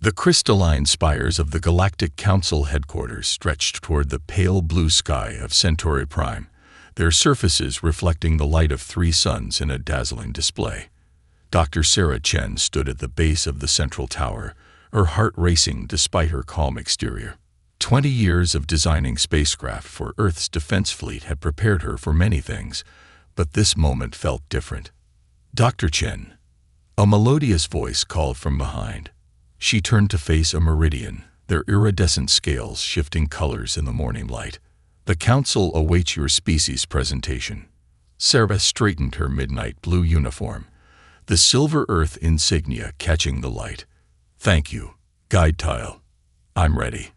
The crystalline spires of the Galactic Council headquarters stretched toward the pale blue sky of Centauri Prime, their surfaces reflecting the light of 3 suns in a dazzling display. Dr. Sarah Chen stood at the base of the central tower, her heart racing despite her calm exterior. 20 years of designing spacecraft for Earth's defense fleet had prepared her for many things, but this moment felt different. "Dr. Chen," a melodious voice called from behind. She turned to face a meridian, their iridescent scales shifting colors in the morning light. "The Council awaits your species presentation." Sarah straightened her midnight blue uniform, the silver Earth insignia catching the light. "Thank you, Guide Tile. I'm ready."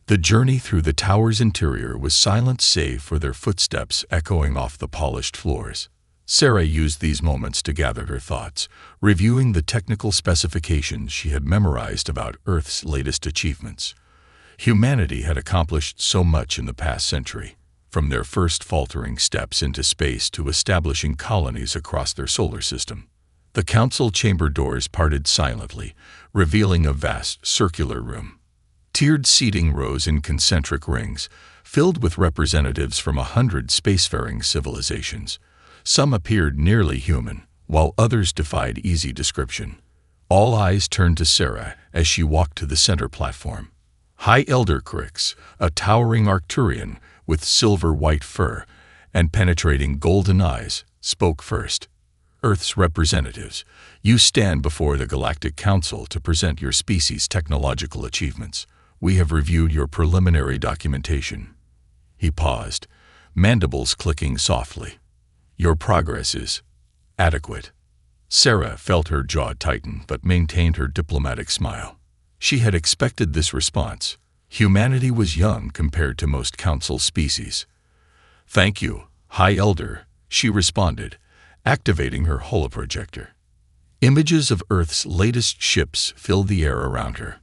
The journey through the tower's interior was silent save for their footsteps echoing off the polished floors. Sarah used these moments to gather her thoughts, reviewing the technical specifications she had memorized about Earth's latest achievements. Humanity had accomplished so much in the past century, from their first faltering steps into space to establishing colonies across their solar system. The council chamber doors parted silently, revealing a vast circular room. Tiered seating rose in concentric rings, filled with representatives from 100 spacefaring civilizations. Some appeared nearly human, while others defied easy description. All eyes turned to Sarah as she walked to the center platform. High Elder Crix, a towering Arcturian with silver-white fur and penetrating golden eyes, spoke first. "Earth's representatives, you stand before the Galactic Council to present your species' technological achievements. We have reviewed your preliminary documentation." He paused, mandibles clicking softly. "Your progress is adequate." Sarah felt her jaw tighten but maintained her diplomatic smile. She had expected this response. Humanity was young compared to most Council species. "Thank you, High Elder," she responded, activating her holoprojector. Images of Earth's latest ships filled the air around her.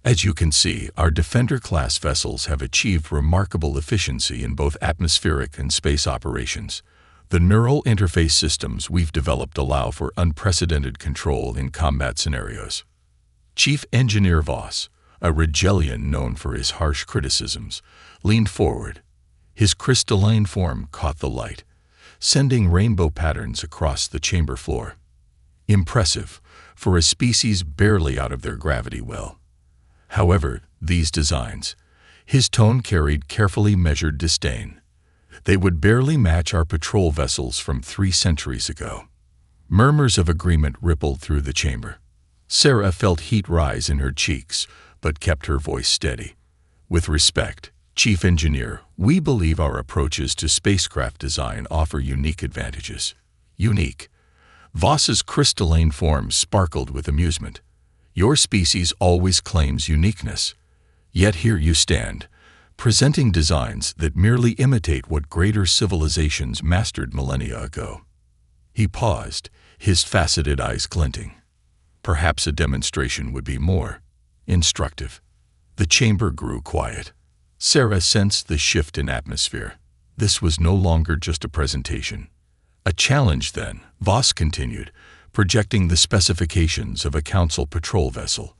"As you can see, our Defender-class vessels have achieved remarkable efficiency in both atmospheric and space operations. The neural interface systems we've developed allow for unprecedented control in combat scenarios." Chief Engineer Voss, a Rigelian known for his harsh criticisms, leaned forward. His crystalline form caught the light, sending rainbow patterns across the chamber floor. Impressive, for a species barely out of their gravity well. However, these designs, his tone carried carefully measured disdain. They would barely match our patrol vessels from 3 centuries ago. Murmurs of agreement rippled through the chamber. Sarah felt heat rise in her cheeks, but kept her voice steady. "With respect, Chief Engineer, we believe our approaches to spacecraft design offer unique advantages." "Unique?" Voss's crystalline form sparkled with amusement. "Your species always claims uniqueness. Yet here you stand, presenting designs that merely imitate what greater civilizations mastered millennia ago." He paused, his faceted eyes glinting. Perhaps a demonstration would be more instructive. The chamber grew quiet. Sarah sensed the shift in atmosphere. This was no longer just a presentation. "A challenge, then," Voss continued, projecting the specifications of a Council patrol vessel.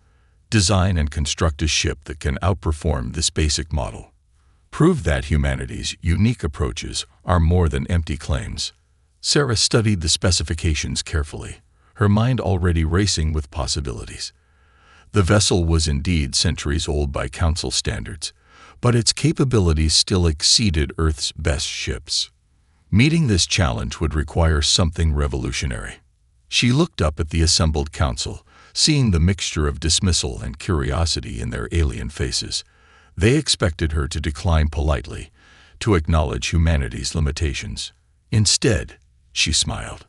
"Design and construct a ship that can outperform this basic model. Prove that humanity's unique approaches are more than empty claims." Sarah studied the specifications carefully, her mind already racing with possibilities. The vessel was indeed centuries old by Council standards, but its capabilities still exceeded Earth's best ships. Meeting this challenge would require something revolutionary. She looked up at the assembled Council, seeing the mixture of dismissal and curiosity in their alien faces. They expected her to decline politely, to acknowledge humanity's limitations. Instead, she smiled.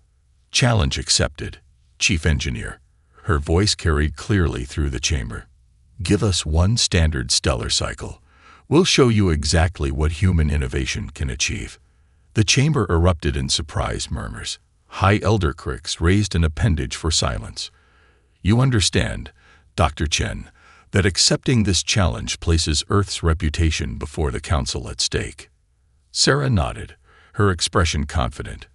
"Challenge accepted, Chief Engineer." Her voice carried clearly through the chamber. "Give us one standard stellar cycle. We'll show you exactly what human innovation can achieve." The chamber erupted in surprised murmurs. High Elder Crix raised an appendage for silence. "You understand, Dr. Chen, that accepting this challenge places Earth's reputation before the Council at stake." Sarah nodded, her expression confident.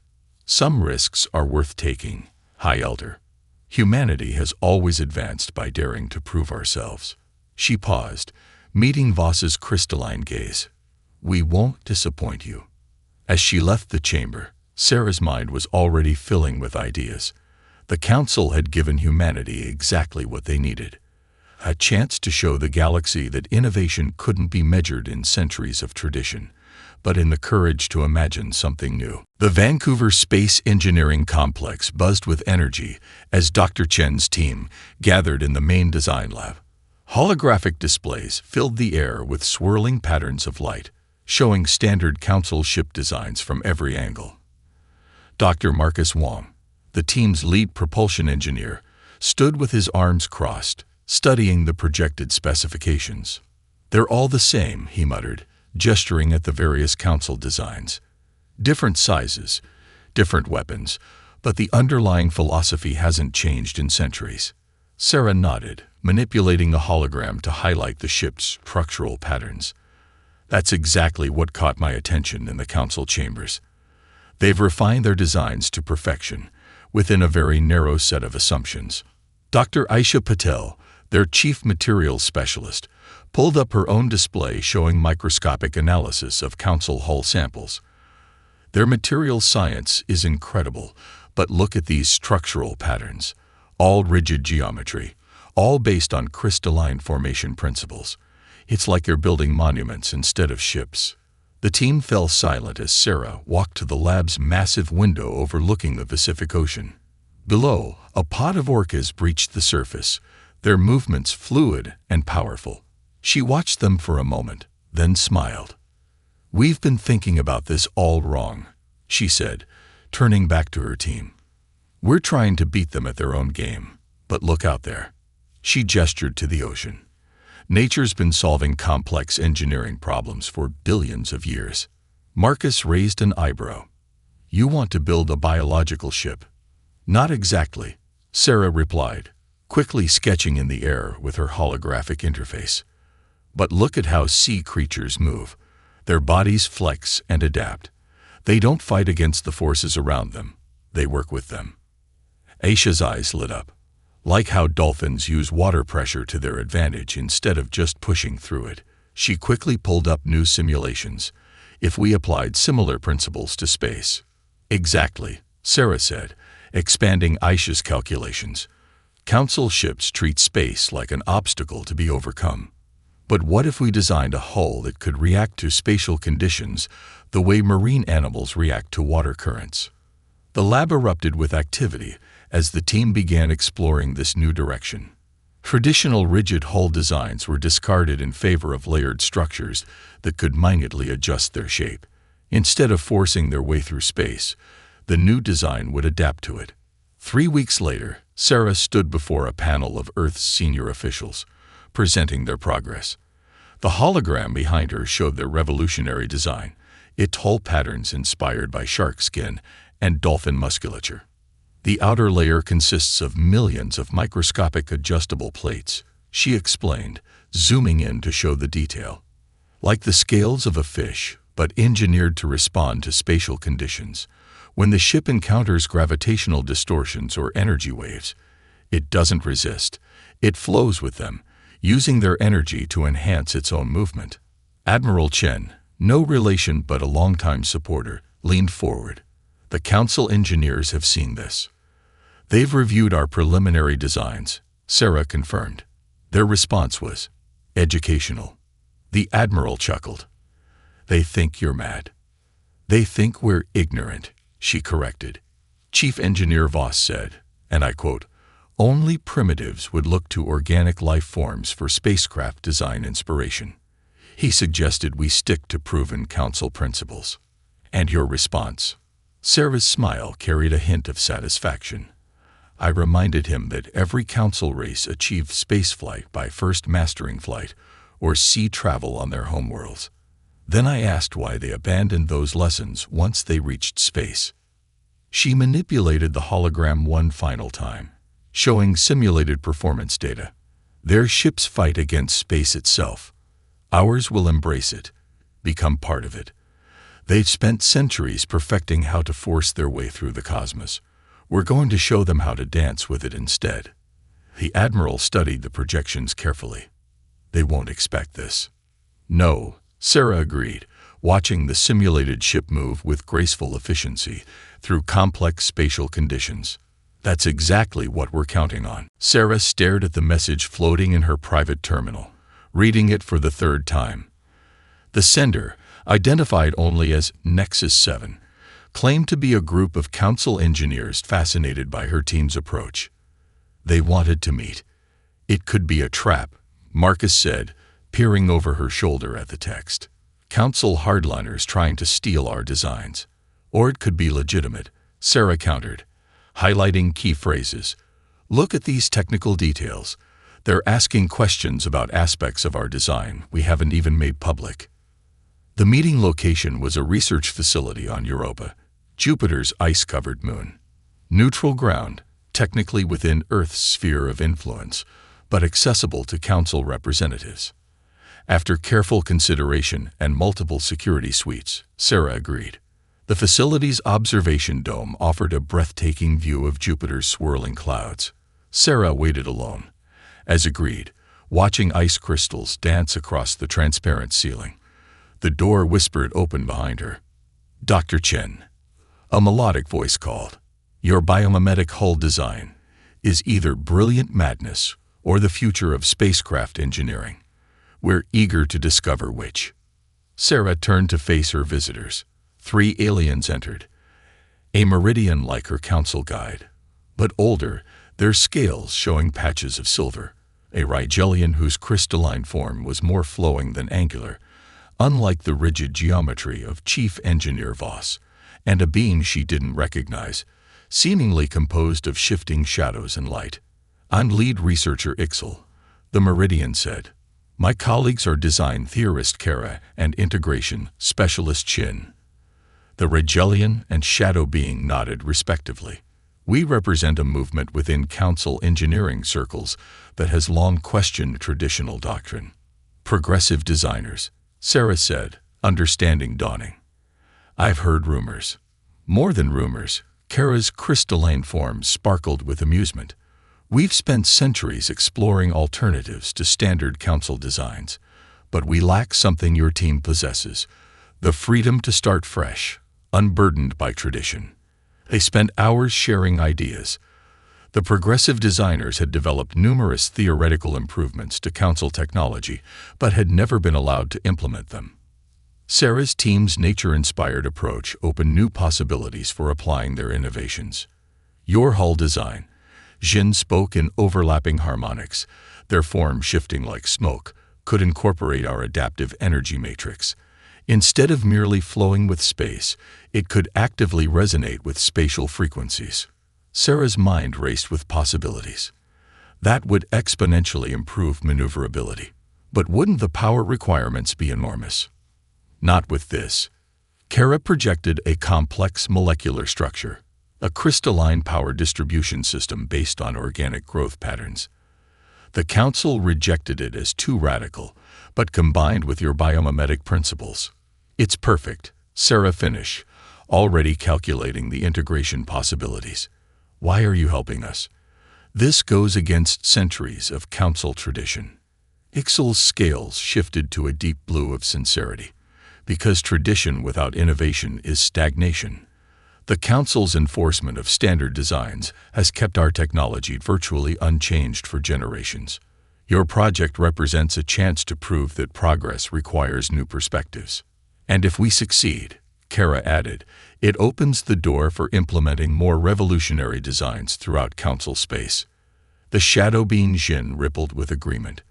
"Some risks are worth taking, High Elder. Humanity has always advanced by daring to prove ourselves. She paused, meeting Voss's crystalline gaze. We won't disappoint you. As she left the chamber, Sarah's mind was already filling with ideas. The Council had given humanity exactly what they needed. A chance to show the galaxy that innovation couldn't be measured in centuries of tradition, but in the courage to imagine something new. The Vancouver Space Engineering Complex buzzed with energy as Dr. Chen's team gathered in the main design lab. Holographic displays filled the air with swirling patterns of light, showing standard Council ship designs from every angle. Dr. Marcus Wong, the team's lead propulsion engineer, stood with his arms crossed, studying the projected specifications. They're all the same, he muttered, gesturing at the various Council designs. Different sizes, different weapons, but the underlying philosophy hasn't changed in centuries. Sarah nodded, manipulating the hologram to highlight the ship's structural patterns. That's exactly what caught my attention in the Council chambers. They've refined their designs to perfection, within a very narrow set of assumptions. Dr. Aisha Patel, their chief materials specialist, pulled up her own display showing microscopic analysis of Council hull samples. Their materials science is incredible, but look at these structural patterns. All rigid geometry, all based on crystalline formation principles. It's like you're building monuments instead of ships. The team fell silent as Sarah walked to the lab's massive window overlooking the Pacific Ocean. Below, a pod of orcas breached the surface, their movements fluid and powerful. She watched them for a moment, then smiled. We've been thinking about this all wrong, she said, turning back to her team. We're trying to beat them at their own game, but look out there. She gestured to the ocean. Nature's been solving complex engineering problems for billions of years. Marcus raised an eyebrow. You want to build a biological ship? Not exactly, Sarah replied, quickly sketching in the air with her holographic interface. But look at how sea creatures move. Their bodies flex and adapt. They don't fight against the forces around them. They work with them. Aisha's eyes lit up. Like how dolphins use water pressure to their advantage instead of just pushing through it, she quickly pulled up new simulations. If we applied similar principles to space. Exactly, Sarah said, expanding Aisha's calculations. Council ships treat space like an obstacle to be overcome. But what if we designed a hull that could react to spatial conditions the way marine animals react to water currents? The lab erupted with activity as the team began exploring this new direction. Traditional rigid hull designs were discarded in favor of layered structures that could minutely adjust their shape. Instead of forcing their way through space, the new design would adapt to it. 3 weeks later, Sarah stood before a panel of Earth's senior officials, presenting their progress. The hologram behind her showed their revolutionary design, its hull patterns inspired by shark skin and dolphin musculature. The outer layer consists of millions of microscopic adjustable plates, she explained, zooming in to show the detail. Like the scales of a fish, but engineered to respond to spatial conditions. When the ship encounters gravitational distortions or energy waves, it doesn't resist. It flows with them, using their energy to enhance its own movement. Admiral Chen, no relation but a longtime supporter, leaned forward. The Council engineers have seen this. They've reviewed our preliminary designs, Sarah confirmed. Their response was educational. The Admiral chuckled. They think you're mad. They think we're ignorant, she corrected. Chief Engineer Voss said, and I quote, only primitives would look to organic life forms for spacecraft design inspiration. He suggested we stick to proven Council principles. And your response? Sarah's smile carried a hint of satisfaction. I reminded him that every Council race achieved spaceflight by first mastering flight or sea travel on their homeworlds. Then I asked why they abandoned those lessons once they reached space. She manipulated the hologram one final time, showing simulated performance data. Their ships fight against space itself. Ours will embrace it, become part of it. They've spent centuries perfecting how to force their way through the cosmos. We're going to show them how to dance with it instead." The Admiral studied the projections carefully. "They won't expect this." "No," Sarah agreed, watching the simulated ship move with graceful efficiency through complex spatial conditions. "That's exactly what we're counting on." Sarah stared at the message floating in her private terminal, reading it for the third time. The sender, identified only as Nexus 7, claimed to be a group of Council engineers fascinated by her team's approach. "They wanted to meet. It could be a trap," Marcus said, peering over her shoulder at the text. "Council hardliners trying to steal our designs. Or it could be legitimate," Sarah countered, highlighting key phrases. "Look at these technical details. They're asking questions about aspects of our design we haven't even made public." The meeting location was a research facility on Europa, Jupiter's ice-covered moon. Neutral ground, technically within Earth's sphere of influence, but accessible to Council representatives. After careful consideration and multiple security suites, Sarah agreed. The facility's observation dome offered a breathtaking view of Jupiter's swirling clouds. Sarah waited alone, as agreed, watching ice crystals dance across the transparent ceiling. The door whispered open behind her. "Dr. Chen," a melodic voice called. "Your biomimetic hull design is either brilliant madness or the future of spacecraft engineering. We're eager to discover which." Sarah turned to face her visitors. 3 aliens entered, a meridian like her Council guide, but older, their scales showing patches of silver, a Rigelian whose crystalline form was more flowing than angular, unlike the rigid geometry of Chief Engineer Voss, and a being she didn't recognize, seemingly composed of shifting shadows and light. "I'm lead researcher Ixel," the Meridian said. "My colleagues are design theorist Kara and integration specialist Chin." The Rigelian and Shadow being nodded respectively. "We represent a movement within Council engineering circles that has long questioned traditional doctrine. Progressive designers," Sarah said, understanding dawning. "I've heard rumors." "More than rumors," Kara's crystalline form sparkled with amusement. "We've spent centuries exploring alternatives to standard Council designs, but we lack something your team possesses: the freedom to start fresh, unburdened by tradition." They spent hours sharing ideas. The progressive designers had developed numerous theoretical improvements to Council technology, but had never been allowed to implement them. Sarah's team's nature-inspired approach opened new possibilities for applying their innovations. "Your hull design," Jin spoke in overlapping harmonics, their form shifting like smoke, "could incorporate our adaptive energy matrix. Instead of merely flowing with space, it could actively resonate with spatial frequencies." Sarah's mind raced with possibilities. That would exponentially improve maneuverability. But wouldn't the power requirements be enormous? Not with this. Kara projected a complex molecular structure, a crystalline power distribution system based on organic growth patterns. The Council rejected it as too radical, but combined with your biomimetic principles. "It's perfect," Sarah finished, already calculating the integration possibilities. "Why are you helping us?" "This goes against centuries of Council tradition." Ixel's scales shifted to a deep blue of sincerity. "Because tradition without innovation is stagnation. The Council's enforcement of standard designs has kept our technology virtually unchanged for generations. Your project represents a chance to prove that progress requires new perspectives. And if we succeed," Kara added, "it opens the door for implementing more revolutionary designs throughout Council space." The shadow being Jin rippled with agreement.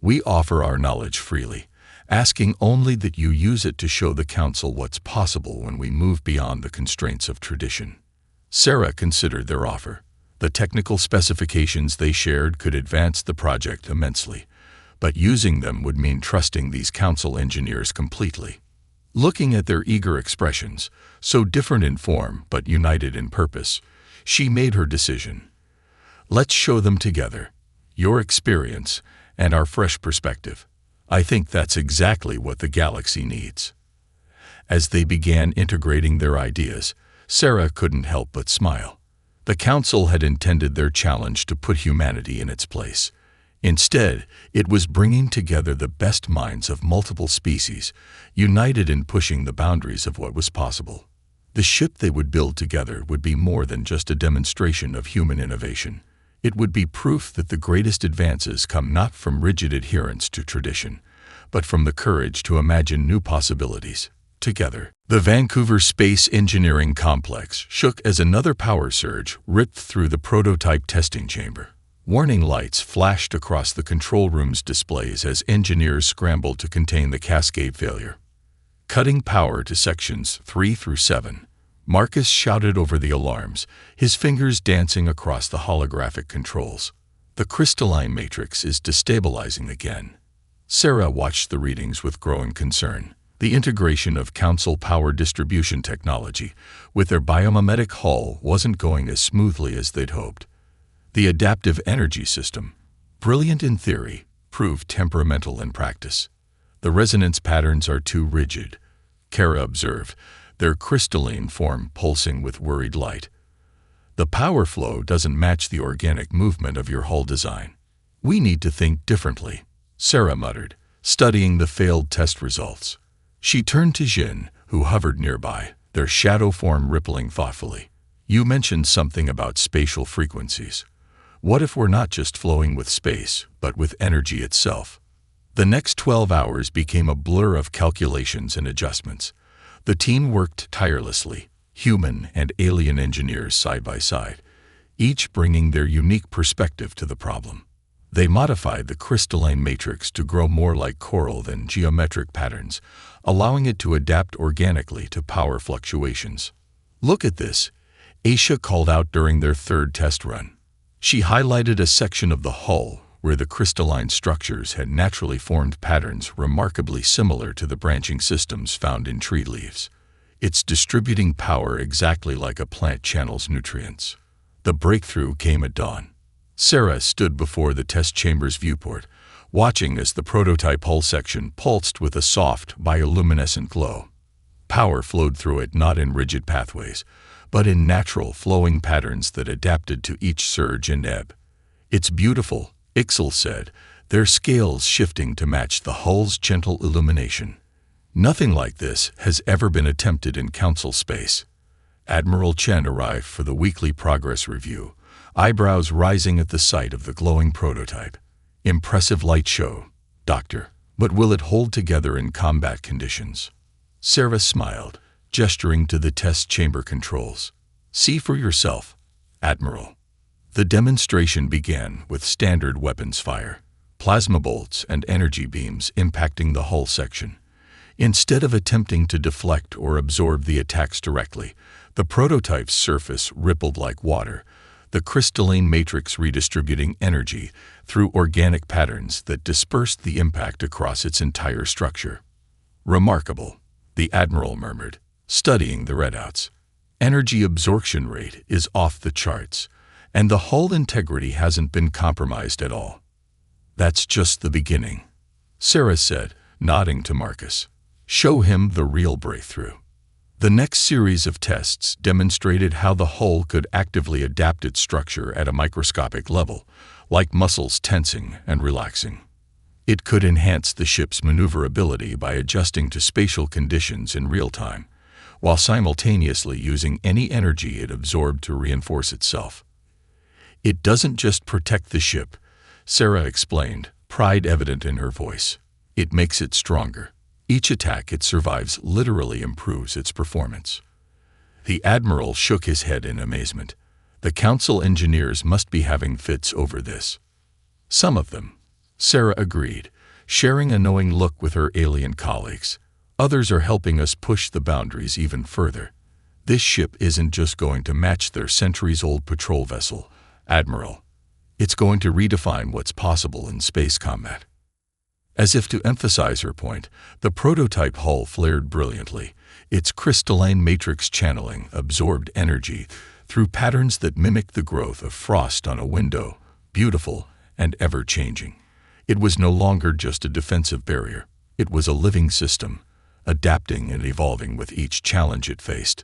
"We offer our knowledge freely, asking only that you use it to show the Council what's possible when we move beyond the constraints of tradition." Sarah considered their offer. The technical specifications they shared could advance the project immensely, but using them would mean trusting these Council engineers completely. Looking at their eager expressions, so different in form but united in purpose, she made her decision. "Let's show them together. Your experience and our fresh perspective. I think that's exactly what the galaxy needs." As they began integrating their ideas, Sarah couldn't help but smile. The Council had intended their challenge to put humanity in its place. Instead, it was bringing together the best minds of multiple species, united in pushing the boundaries of what was possible. The ship they would build together would be more than just a demonstration of human innovation. It would be proof that the greatest advances come not from rigid adherence to tradition, but from the courage to imagine new possibilities. Together, the Vancouver Space Engineering Complex shook as another power surge ripped through the prototype testing chamber. Warning lights flashed across the control room's displays as engineers scrambled to contain the cascade failure. Cutting power to sections 3 through 7, Marcus shouted over the alarms, his fingers dancing across the holographic controls. The crystalline matrix is destabilizing again. Sarah watched the readings with growing concern. The integration of Council power distribution technology with their biomimetic hull wasn't going as smoothly as they'd hoped. The adaptive energy system, brilliant in theory, proved temperamental in practice. The resonance patterns are too rigid, Kara observed, their crystalline form pulsing with worried light. The power flow doesn't match the organic movement of your hull design. We need to think differently, Sarah muttered, studying the failed test results. She turned to Jin, who hovered nearby, their shadow form rippling thoughtfully. You mentioned something about spatial frequencies. What if we're not just flowing with space, but with energy itself? The next 12 hours became a blur of calculations and adjustments. The team worked tirelessly, human and alien engineers side by side, each bringing their unique perspective to the problem. They modified the crystalline matrix to grow more like coral than geometric patterns, allowing it to adapt organically to power fluctuations. Look at this, Aisha called out during their third test run. She highlighted a section of the hull where the crystalline structures had naturally formed patterns remarkably similar to the branching systems found in tree leaves. It's distributing power exactly like a plant channels nutrients. The breakthrough came at dawn. Sarah stood before the test chamber's viewport, watching as the prototype hull section pulsed with a soft, bioluminescent glow. Power flowed through it not in rigid pathways, but in natural, flowing patterns that adapted to each surge and ebb. It's beautiful, Ixel said, their scales shifting to match the hull's gentle illumination. Nothing like this has ever been attempted in Council space. Admiral Chen arrived for the weekly progress review, eyebrows rising at the sight of the glowing prototype. Impressive light show, Doctor, but will it hold together in combat conditions? Sarah smiled, gesturing to the test chamber controls. See for yourself, Admiral. The demonstration began with standard weapons fire, plasma bolts and energy beams impacting the hull section. Instead of attempting to deflect or absorb the attacks directly, the prototype's surface rippled like water, the crystalline matrix redistributing energy through organic patterns that dispersed the impact across its entire structure. Remarkable, the Admiral murmured, studying the readouts. Energy absorption rate is off the charts, and the hull integrity hasn't been compromised at all. That's just the beginning, Sarah said, nodding to Marcus. Show him the real breakthrough. The next series of tests demonstrated how the hull could actively adapt its structure at a microscopic level, like muscles tensing and relaxing. It could enhance the ship's maneuverability by adjusting to spatial conditions in real time, while simultaneously using any energy it absorbed to reinforce itself. It doesn't just protect the ship, Sarah explained, pride evident in her voice. It makes it stronger. Each attack it survives literally improves its performance. The Admiral shook his head in amazement. The Council engineers must be having fits over this. Some of them, Sarah agreed, sharing a knowing look with her alien colleagues. Others are helping us push the boundaries even further. This ship isn't just going to match their centuries-old patrol vessel, Admiral. It's going to redefine what's possible in space combat. As if to emphasize her point, the prototype hull flared brilliantly. Its crystalline matrix channeling absorbed energy through patterns that mimicked the growth of frost on a window, beautiful and ever-changing. It was no longer just a defensive barrier. It was a living system, adapting and evolving with each challenge it faced.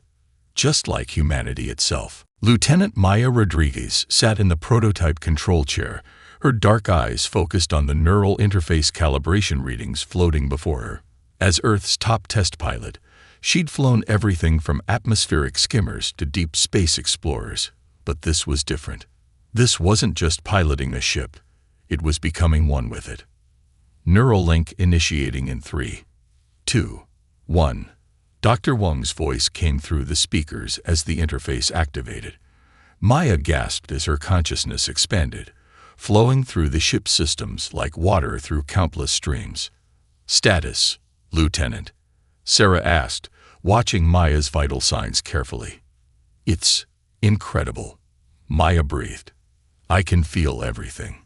Just like humanity itself. Lieutenant Maya Rodriguez sat in the prototype control chair, her dark eyes focused on the neural interface calibration readings floating before her. As Earth's top test pilot, she'd flown everything from atmospheric skimmers to deep space explorers. But this was different. This wasn't just piloting a ship. It was becoming one with it. Neural link initiating in 3, 2, 1. Dr. Wang's voice came through the speakers as the interface activated. Maya gasped as her consciousness expanded, flowing through the ship's systems like water through countless streams. "Status, Lieutenant," Sarah asked, watching Maya's vital signs carefully. "It's incredible," Maya breathed. "I can feel everything.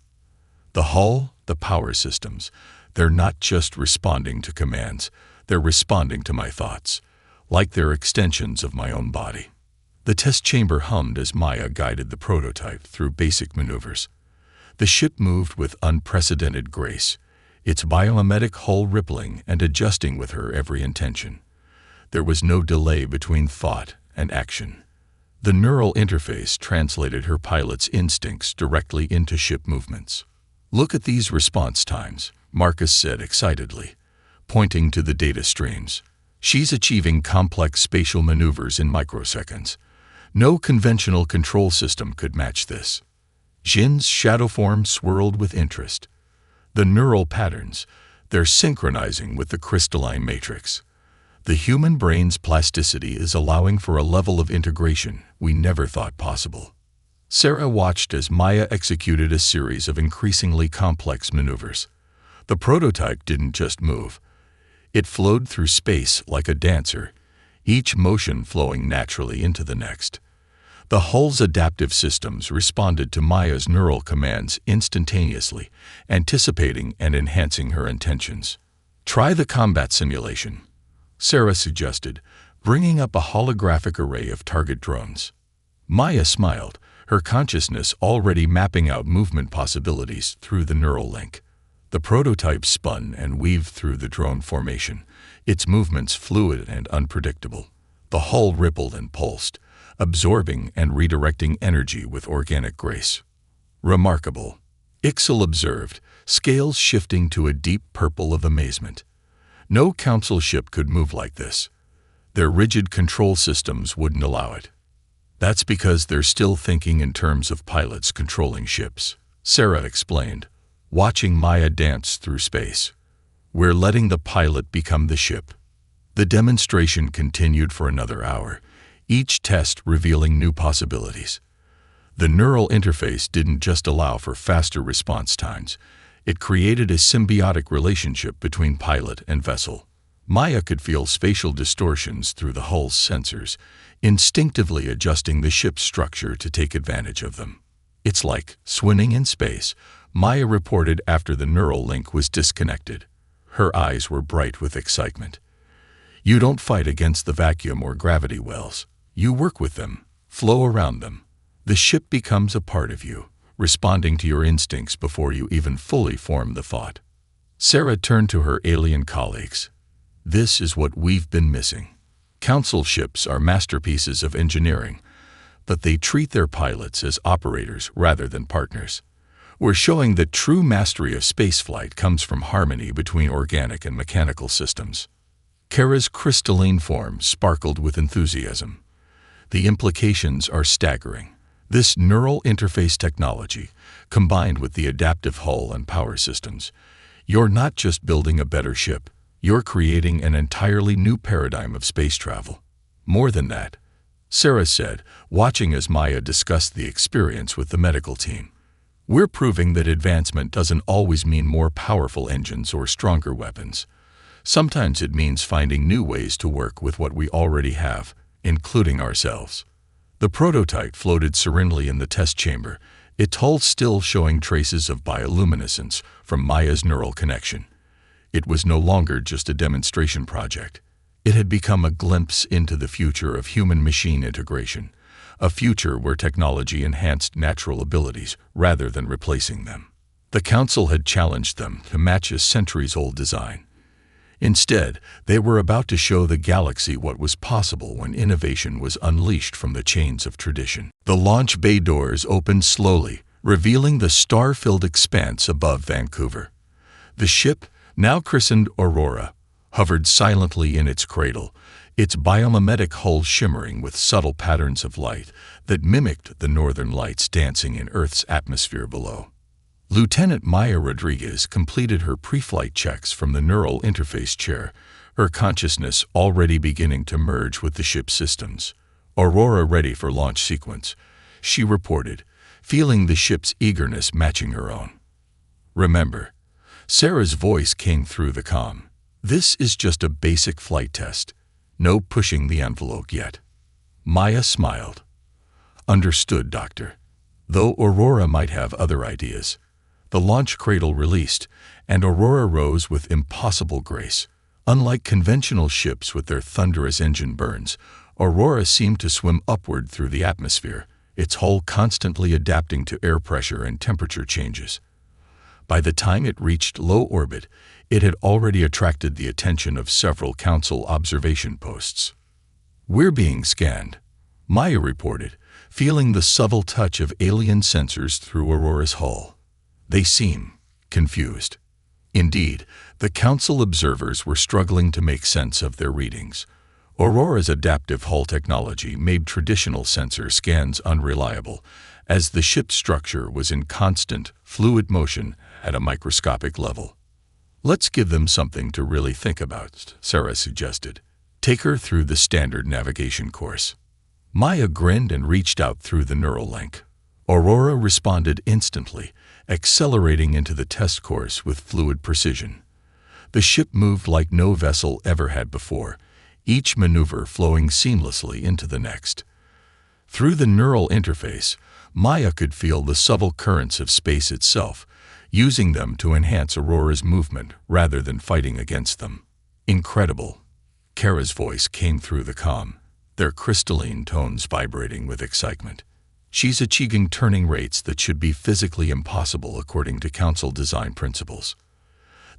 The hull, the power systems, they're not just responding to commands, they're responding to my thoughts, like they're extensions of my own body." The test chamber hummed as Maya guided the prototype through basic maneuvers. The ship moved with unprecedented grace, its biomimetic hull rippling and adjusting with her every intention. There was no delay between thought and action. The neural interface translated her pilot's instincts directly into ship movements. "Look at these response times," Marcus said excitedly, pointing to the data streams. "She's achieving complex spatial maneuvers in microseconds. No conventional control system could match this." Jin's shadow form swirled with interest. "The neural patterns, they're synchronizing with the crystalline matrix. The human brain's plasticity is allowing for a level of integration we never thought possible." Sarah watched as Maya executed a series of increasingly complex maneuvers. The prototype didn't just move. It flowed through space like a dancer, each motion flowing naturally into the next. The hull's adaptive systems responded to Maya's neural commands instantaneously, anticipating and enhancing her intentions. "Try the combat simulation," Sarah suggested, bringing up a holographic array of target drones. Maya smiled, her consciousness already mapping out movement possibilities through the neural link. The prototype spun and weaved through the drone formation, its movements fluid and unpredictable. The hull rippled and pulsed, absorbing and redirecting energy with organic grace. "Remarkable," Ixel observed, scales shifting to a deep purple of amazement. "No council ship could move like this. Their rigid control systems wouldn't allow it." "That's because they're still thinking in terms of pilots controlling ships," Sarah explained, watching Maya dance through space. "We're letting the pilot become the ship." The demonstration continued for another hour, each test revealing new possibilities. The neural interface didn't just allow for faster response times, it created a symbiotic relationship between pilot and vessel. Maya could feel spatial distortions through the hull's sensors, instinctively adjusting the ship's structure to take advantage of them. "It's like swimming in space," Maya reported after the neural link was disconnected. Her eyes were bright with excitement. "You don't fight against the vacuum or gravity wells. You work with them, flow around them. The ship becomes a part of you, responding to your instincts before you even fully form the thought." Sarah turned to her alien colleagues. "This is what we've been missing. Council ships are masterpieces of engineering, but they treat their pilots as operators rather than partners. We're showing that true mastery of spaceflight comes from harmony between organic and mechanical systems." Kara's crystalline form sparkled with enthusiasm. "The implications are staggering. This neural interface technology, combined with the adaptive hull and power systems, you're not just building a better ship, you're creating an entirely new paradigm of space travel." "More than that," Sarah said, watching as Maya discussed the experience with the medical team. "We're proving that advancement doesn't always mean more powerful engines or stronger weapons. Sometimes it means finding new ways to work with what we already have, including ourselves." The prototype floated serenely in the test chamber, its hull still showing traces of bioluminescence from Maya's neural connection. It was no longer just a demonstration project. It had become a glimpse into the future of human-machine integration, a future where technology enhanced natural abilities rather than replacing them. The Council had challenged them to match a centuries-old design. Instead, they were about to show the galaxy what was possible when innovation was unleashed from the chains of tradition. The launch bay doors opened slowly, revealing the star-filled expanse above Vancouver. The ship, now christened Aurora, hovered silently in its cradle, its biomimetic hull shimmering with subtle patterns of light that mimicked the northern lights dancing in Earth's atmosphere below. Lieutenant Maya Rodriguez completed her pre-flight checks from the neural interface chair, her consciousness already beginning to merge with the ship's systems. "Aurora ready for launch sequence," she reported, feeling the ship's eagerness matching her own. "Remember," Sarah's voice came through the comm, "this is just a basic flight test. No pushing the envelope yet." Maya smiled. "Understood, Doctor." Though Aurora might have other ideas. The launch cradle released, and Aurora rose with impossible grace. Unlike conventional ships with their thunderous engine burns, Aurora seemed to swim upward through the atmosphere, its hull constantly adapting to air pressure and temperature changes. By the time it reached low orbit, it had already attracted the attention of several Council observation posts. "We're being scanned," Maya reported, feeling the subtle touch of alien sensors through Aurora's hull. "They seem confused." Indeed, the Council observers were struggling to make sense of their readings. Aurora's adaptive hull technology made traditional sensor scans unreliable, as the ship's structure was in constant, fluid motion at a microscopic level. "Let's give them something to really think about," Sarah suggested. "Take her through the standard navigation course." Maya grinned and reached out through the neural link. Aurora responded instantly, accelerating into the test course with fluid precision. The ship moved like no vessel ever had before, each maneuver flowing seamlessly into the next. Through the neural interface, Maya could feel the subtle currents of space itself, using them to enhance Aurora's movement rather than fighting against them. "Incredible." Kara's voice came through the comm, their crystalline tones vibrating with excitement. "She's achieving turning rates that should be physically impossible according to Council design principles."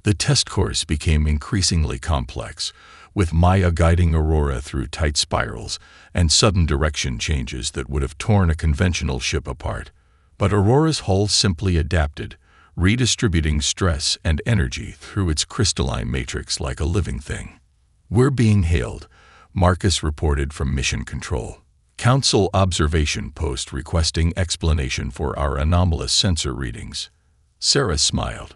The test course became increasingly complex, with Maya guiding Aurora through tight spirals and sudden direction changes that would have torn a conventional ship apart. But Aurora's hull simply adapted, redistributing stress and energy through its crystalline matrix like a living thing. "We're being hailed," Marcus reported from Mission Control. "Council observation post requesting explanation for our anomalous sensor readings." Sarah smiled.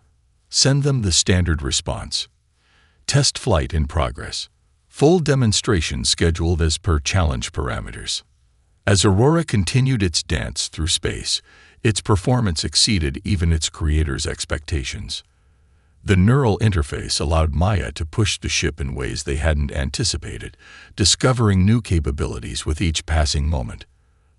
"Send them the standard response. Test flight in progress. Full demonstration scheduled as per challenge parameters." As Aurora continued its dance through space, its performance exceeded even its creator's expectations. The neural interface allowed Maya to push the ship in ways they hadn't anticipated, discovering new capabilities with each passing moment.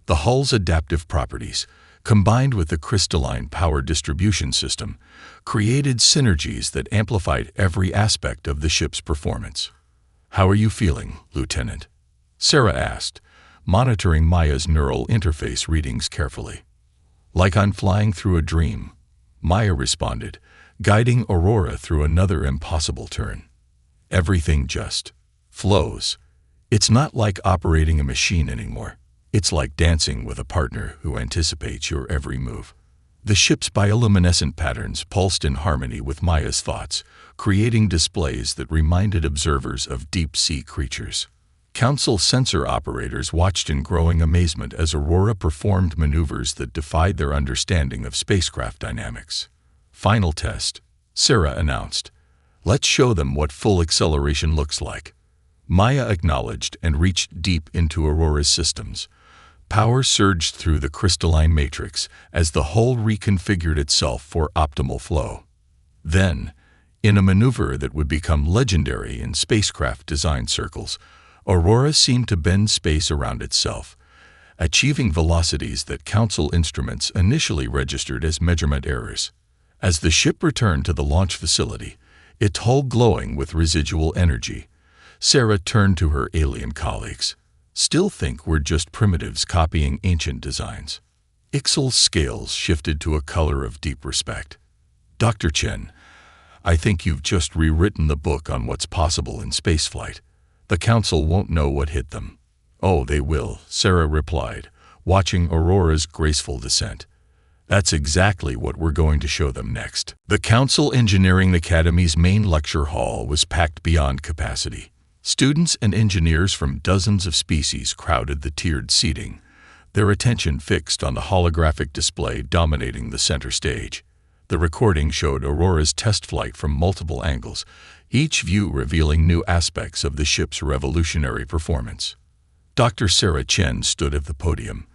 The hull's adaptive properties, combined with the crystalline power distribution system, created synergies that amplified every aspect of the ship's performance. "How are you feeling, Lieutenant?" Sarah asked, monitoring Maya's neural interface readings carefully. "Like I'm flying through a dream," Maya responded, guiding Aurora through another impossible turn. "Everything just flows. It's not like operating a machine anymore. It's like dancing with a partner who anticipates your every move." The ship's bioluminescent patterns pulsed in harmony with Maya's thoughts, creating displays that reminded observers of deep-sea creatures. Council sensor operators watched in growing amazement as Aurora performed maneuvers that defied their understanding of spacecraft dynamics. "Final test," Sarah announced. "Let's show them what full acceleration looks like." Maya acknowledged and reached deep into Aurora's systems. Power surged through the crystalline matrix as the hull reconfigured itself for optimal flow. Then, in a maneuver that would become legendary in spacecraft design circles, Aurora seemed to bend space around itself, achieving velocities that Council instruments initially registered as measurement errors. As the ship returned to the launch facility, its hull glowing with residual energy, Sarah turned to her alien colleagues. "Still think we're just primitives copying ancient designs?" Ixel's scales shifted to a color of deep respect. "Dr. Chen, I think you've just rewritten the book on what's possible in spaceflight. The Council won't know what hit them." "Oh, they will," Sarah replied, watching Aurora's graceful descent. "That's exactly what we're going to show them next." The Council Engineering Academy's main lecture hall was packed beyond capacity. Students and engineers from dozens of species crowded the tiered seating, their attention fixed on the holographic display dominating the center stage. The recording showed Aurora's test flight from multiple angles, each view revealing new aspects of the ship's revolutionary performance. Dr. Sarah Chen stood at the podium,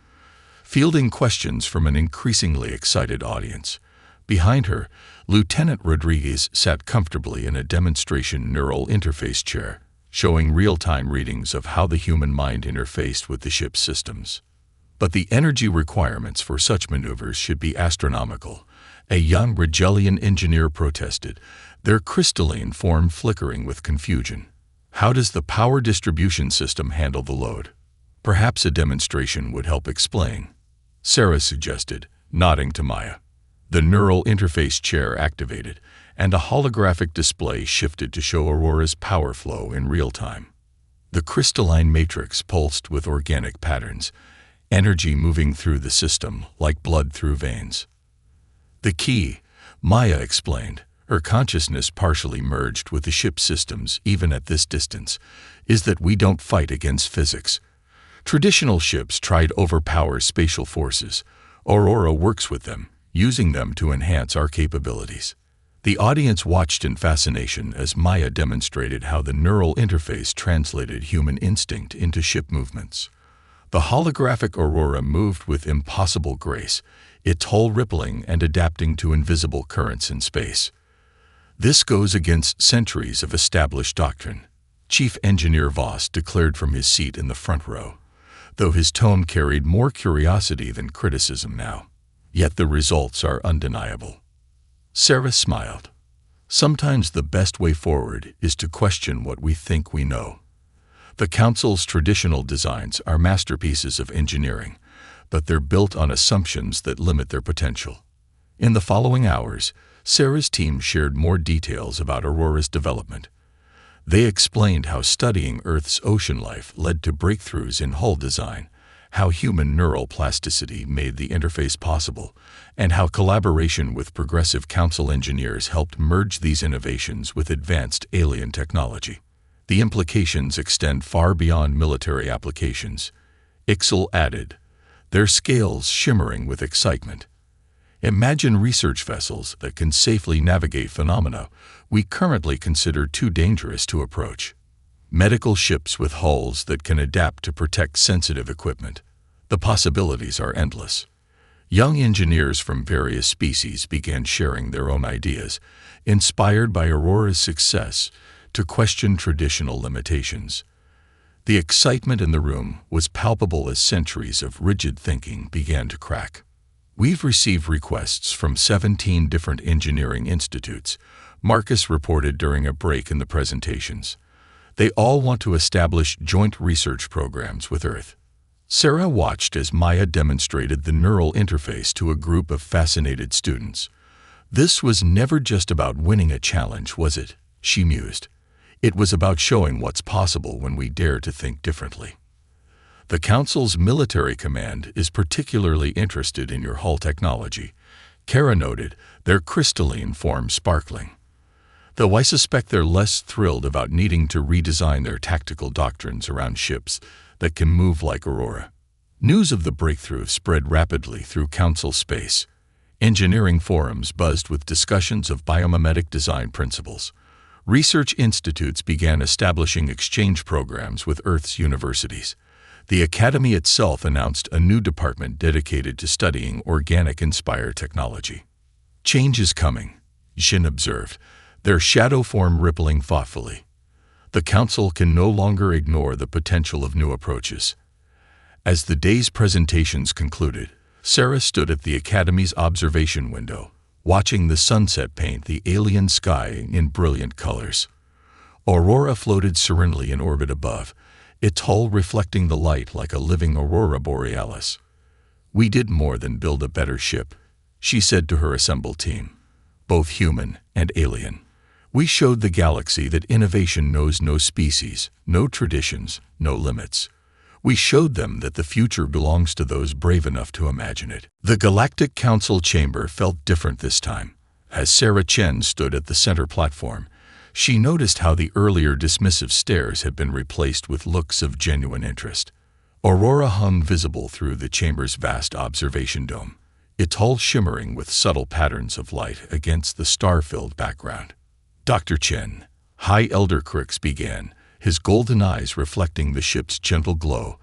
fielding questions from an increasingly excited audience. Behind her, Lieutenant Rodriguez sat comfortably in a demonstration neural interface chair, showing real-time readings of how the human mind interfaced with the ship's systems. But the energy requirements for such maneuvers should be astronomical. A young Rigelian engineer protested, their crystalline form flickering with confusion. "How does the power distribution system handle the load?" "Perhaps a demonstration would help explain," Sarah suggested, nodding to Maya. The neural interface chair activated, and a holographic display shifted to show Aurora's power flow in real time. The crystalline matrix pulsed with organic patterns, energy moving through the system like blood through veins. "The key," Maya explained, her consciousness partially merged with the ship's systems even at this distance, "is that we don't fight against physics. Traditional ships try to overpower spatial forces. Aurora works with them, using them to enhance our capabilities." The audience watched in fascination as Maya demonstrated how the neural interface translated human instinct into ship movements. The holographic Aurora moved with impossible grace, its hull rippling and adapting to invisible currents in space. "This goes against centuries of established doctrine," Chief Engineer Voss declared from his seat in the front row, though his tone carried more curiosity than criticism now. "Yet the results are undeniable." Sarah smiled. "Sometimes the best way forward is to question what we think we know." The Council's traditional designs are masterpieces of engineering, but they're built on assumptions that limit their potential. In the following hours, Sarah's team shared more details about Aurora's development. They explained how studying Earth's ocean life led to breakthroughs in hull design, how human neural plasticity made the interface possible, and how collaboration with progressive council engineers helped merge these innovations with advanced alien technology. The implications extend far beyond military applications, Ixel added, their scales shimmering with excitement. "Imagine research vessels that can safely navigate phenomena we currently consider too dangerous to approach. Medical ships with hulls that can adapt to protect sensitive equipment. The possibilities are endless." Young engineers from various species began sharing their own ideas, inspired by Aurora's success, to question traditional limitations. The excitement in the room was palpable as centuries of rigid thinking began to crack. "We've received requests from 17 different engineering institutes," Marcus reported during a break in the presentations. "They all want to establish joint research programs with Earth." Sarah watched as Maya demonstrated the neural interface to a group of fascinated students. "This was never just about winning a challenge, was it?" she mused. "It was about showing what's possible when we dare to think differently." "The Council's military command is particularly interested in your hull technology," Kara noted, their crystalline form sparkling. "Though I suspect they're less thrilled about needing to redesign their tactical doctrines around ships that can move like Aurora." News of the breakthrough spread rapidly through Council space. Engineering forums buzzed with discussions of biomimetic design principles. Research institutes began establishing exchange programs with Earth's universities. The Academy itself announced a new department dedicated to studying organic-inspired technology. "Change is coming," Jin observed, their shadow form rippling thoughtfully. "The Council can no longer ignore the potential of new approaches." As the day's presentations concluded, Sarah stood at the Academy's observation window, watching the sunset paint the alien sky in brilliant colors. Aurora floated serenely in orbit above, its hull reflecting the light like a living aurora borealis. "We did more than build a better ship," she said to her assembled team, "both human and alien. We showed the galaxy that innovation knows no species, no traditions, no limits. We showed them that the future belongs to those brave enough to imagine it. The Galactic Council chamber felt different this time. As Sarah Chen stood at the center platform, she noticed how the earlier dismissive stares had been replaced with looks of genuine interest. Aurora hung visible through the chamber's vast observation dome, its hull shimmering with subtle patterns of light against the star-filled background. Dr. Chen, High Elder Crix began, his golden eyes reflecting the ship's gentle glow.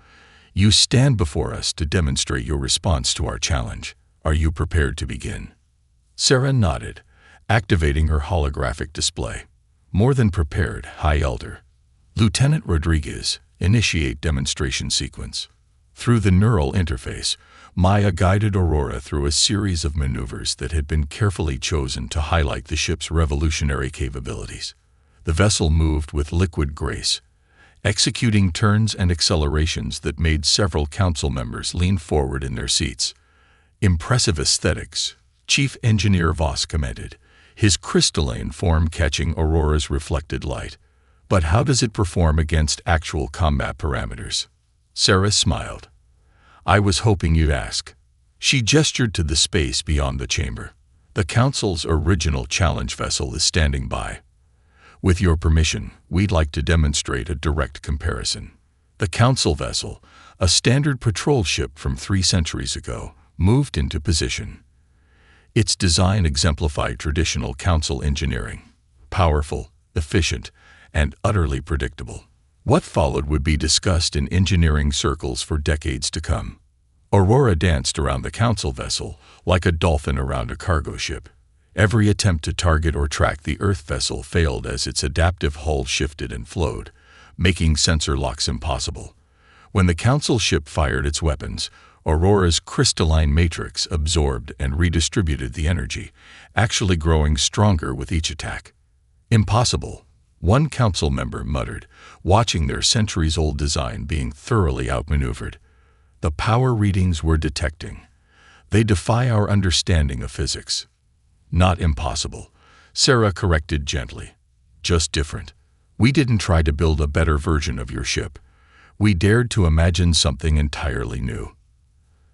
You stand before us to demonstrate your response to our challenge. Are you prepared to begin? Sarah nodded, activating her holographic display. More than prepared, High Elder. Lieutenant Rodriguez, initiate demonstration sequence. Through the neural interface, Maya guided Aurora through a series of maneuvers that had been carefully chosen to highlight the ship's revolutionary capabilities. The vessel moved with liquid grace, executing turns and accelerations that made several council members lean forward in their seats. Impressive aesthetics, Chief Engineer Voss commented, his crystalline form catching Aurora's reflected light. But how does it perform against actual combat parameters? Sarah smiled. I was hoping you'd ask. She gestured to the space beyond the chamber. The Council's original challenge vessel is standing by. With your permission, we'd like to demonstrate a direct comparison. The Council vessel, a standard patrol ship from 3 centuries ago, moved into position. Its design exemplified traditional Council engineering. Powerful, efficient, and utterly predictable. What followed would be discussed in engineering circles for decades to come. Aurora danced around the Council vessel like a dolphin around a cargo ship. Every attempt to target or track the Earth vessel failed as its adaptive hull shifted and flowed, making sensor locks impossible. When the Council ship fired its weapons, Aurora's crystalline matrix absorbed and redistributed the energy, actually growing stronger with each attack. Impossible, one Council member muttered, watching their centuries-old design being thoroughly outmaneuvered. The power readings we're detecting. They defy our understanding of physics. Not impossible, Sarah corrected gently. Just different. We didn't try to build a better version of your ship. We dared to imagine something entirely new.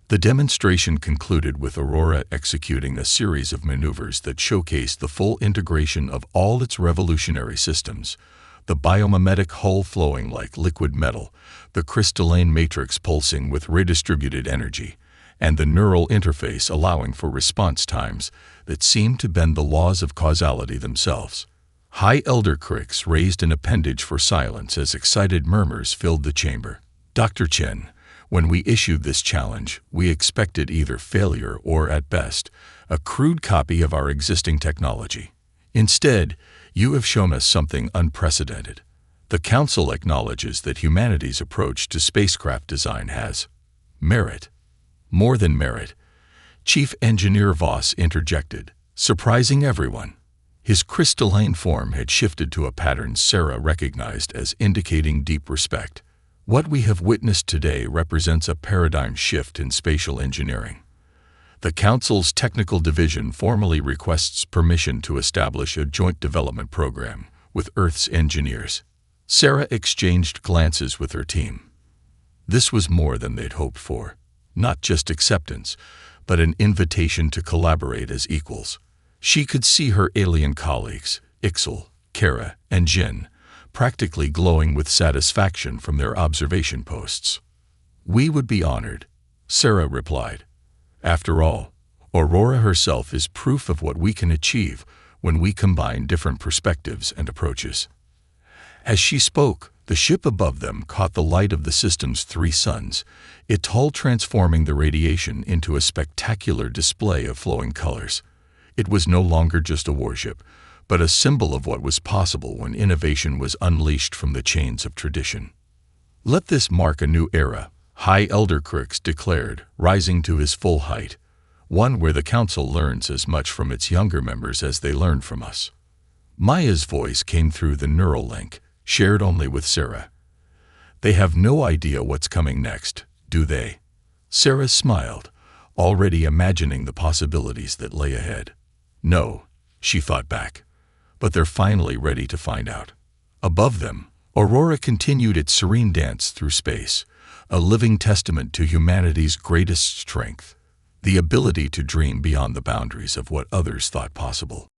The demonstration concluded with Aurora executing a series of maneuvers that showcased the full integration of all its revolutionary systems, the biomimetic hull flowing like liquid metal, the crystalline matrix pulsing with redistributed energy, and the neural interface allowing for response times that seemed to bend the laws of causality themselves. High Elder Crix raised an appendage for silence as excited murmurs filled the chamber. Dr. Chen, when we issued this challenge, we expected either failure or, at best, a crude copy of our existing technology. Instead, you have shown us something unprecedented. The Council acknowledges that humanity's approach to spacecraft design has merit. More than merit, Chief Engineer Voss interjected, surprising everyone. His crystalline form had shifted to a pattern Sarah recognized as indicating deep respect. What we have witnessed today represents a paradigm shift in spatial engineering. The Council's technical division formally requests permission to establish a joint development program with Earth's engineers. Sarah exchanged glances with her team. This was more than they'd hoped for. Not just acceptance, but an invitation to collaborate as equals. She could see her alien colleagues, Ixel, Kara, and Jin, practically glowing with satisfaction from their observation posts. We would be honored, Sarah replied. After all, Aurora herself is proof of what we can achieve when we combine different perspectives and approaches. As she spoke, the ship above them caught the light of the system's 3 suns, its hull transforming the radiation into a spectacular display of flowing colors. It was no longer just a warship, but a symbol of what was possible when innovation was unleashed from the chains of tradition. Let this mark a new era, High Elder Crix declared, rising to his full height, one where the Council learns as much from its younger members as they learn from us. Maya's voice came through the neural link, shared only with Sarah. They have no idea what's coming next, do they? Sarah smiled, already imagining the possibilities that lay ahead. No, she fought back. but they're finally ready to find out. Above them, Aurora continued its serene dance through space, a living testament to humanity's greatest strength, the ability to dream beyond the boundaries of what others thought possible.